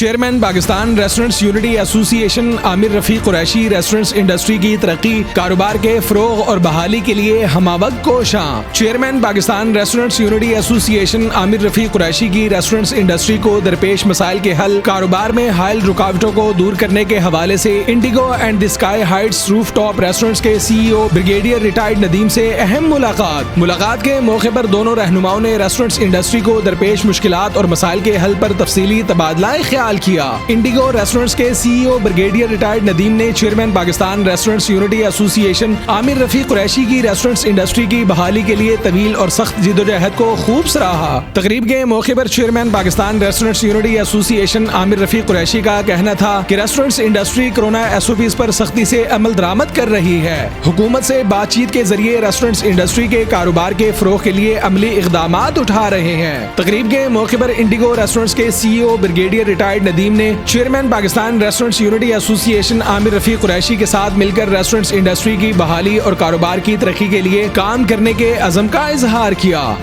Chairman Pakistan restaurants unity association Aamir Rafiq Qureshi restaurants industry کی ترقی، کاروبار کے فروغ اور بحالی کے لیے ہمہ-وقت کوشاں۔ Chairman Pakistan restaurants unity association Aamir Rafiq Qureshi کی ریسٹورنٹس انڈسٹری کو درپیش مسائل کے حل، کاروبار میں حائل رکاوٹوں کو دور کرنے کے حوالے سے Indigo and the Sky Heights rooftop restaurants کے C E O brigadier retired Nadeem سے اہم ملاقات کے موقع پر دونوں رہنماؤں نے ریسٹورنٹس انڈسٹری کو درپیش مشکلات اور مسائل کے حل پر تفصیلی تبادلہ خیال کیا۔ انڈیگو ریسٹورنٹس کے C E O brigadier retired Nadeem نے chairman Pakistan restaurants unity association Aamir Rafiq Qureshi کی ریسٹورنٹس انڈسٹری کی بحالی کے لیے طویل اور سخت جدوجہد کو خوب سراہا۔ تقریب کے موقع پر chairman Pakistan restaurants unity association Aamir Rafiq Qureshi کا کہنا تھا کہ restaurants industry corona S O Ps پر سختی سے عمل درآمد کر رہی ہے۔ حکومت سے بات چیت کے ذریعے ریسٹورنٹس انڈسٹری کے کاروبار کے فروغ کے لیے عملی اقدامات اٹھا رہے ہیں۔ تقریب کے موقع پر انڈیگو ریسٹورنٹس کے C E O brigadier retired Nadeem نے chairman Pakistan restaurants unity association Aamir Rafiq Qureshi کے ساتھ مل کر ریسٹورنٹس انڈسٹری کی بحالی اور کاروبار کی ترقی کے لیے کام کرنے کے عزم کا اظہار کیا۔